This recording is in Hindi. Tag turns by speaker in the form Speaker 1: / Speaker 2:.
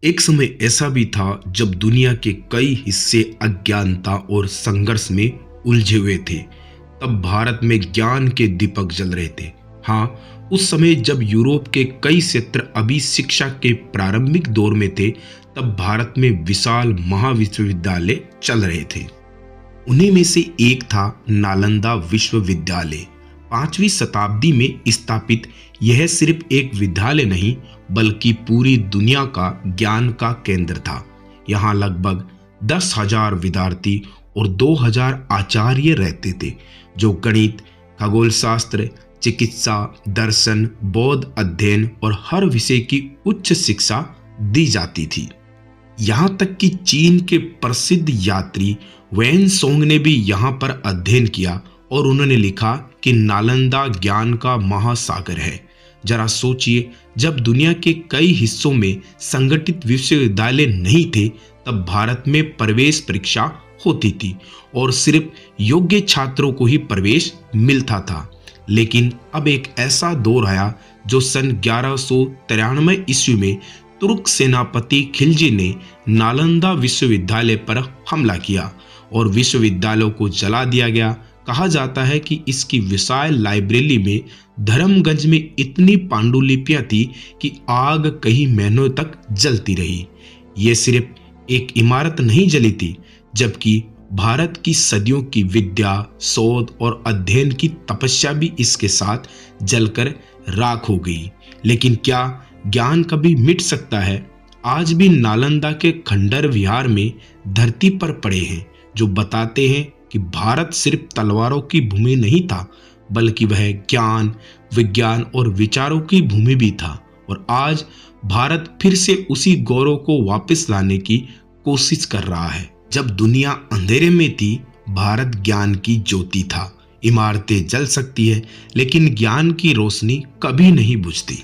Speaker 1: एक समय ऐसा भी था जब दुनिया के कई हिस्से अज्ञानता और संघर्ष में उलझे हुए थे। तब भारत में ज्ञान के दीपक जल रहे थे। हाँ, उस समय जब यूरोप के कई क्षेत्र अभी शिक्षा के प्रारंभिक दौर में थे, तब भारत में विशाल महाविश्वविद्यालय चल रहे थे। उन्हीं में से एक था नालंदा विश्वविद्यालय। 5वीं शताब्दी में स्थापित यह सिर्फ एक विद्यालय नहीं, बल्कि पूरी दुनिया का ज्ञान का केंद्र था। यहाँ लगभग 10,000 विद्यार्थी और 2,000 आचार्य रहते थे, जो गणित, खगोल शास्त्र, चिकित्सा, दर्शन, बौद्ध अध्ययन और हर विषय की उच्च शिक्षा दी जाती थी। यहाँ तक कि चीन के प्रसिद्ध यात्री वैन सोंग ने भी यहाँ पर अध्ययन किया और उन्होंने लिखा कि नालंदा ज्ञान का महासागर है। जरा सोचिए, जब दुनिया के कई हिस्सों में संगठित विश्वविद्यालय नहीं थे, तब भारत में प्रवेश परीक्षा होती थी और सिर्फ योग्य छात्रों को ही प्रवेश मिलता था। लेकिन अब एक ऐसा दौर आया जो सन 1193 ईस्वी में तुर्क सेनापति खिलजी ने नालंदा विश्वविद्यालय पर हमला किया और विश्वविद्यालय को जला दिया गया। कहा जाता है कि इसकी विशाल लाइब्रेरी में धर्मगंज में इतनी पांडुलिपियां थी कि आग कई महीनों तक जलती रही। ये सिर्फ एक इमारत नहीं जली थी, जबकि भारत की सदियों की विद्या, शोध और अध्ययन की तपस्या भी इसके साथ जलकर राख हो गई। लेकिन क्या ज्ञान कभी मिट सकता है? आज भी नालंदा के खंडर विहार में धरती पर पड़े हैं जो बताते हैं कि भारत सिर्फ तलवारों की भूमि नहीं था, बल्कि वह ज्ञान, विज्ञान और विचारों की भूमि भी था। और आज भारत फिर से उसी गौरव को वापस लाने की कोशिश कर रहा है। जब दुनिया अंधेरे में थी, भारत ज्ञान की ज्योति था। इमारतें जल सकती है, लेकिन ज्ञान की रोशनी कभी नहीं बुझती।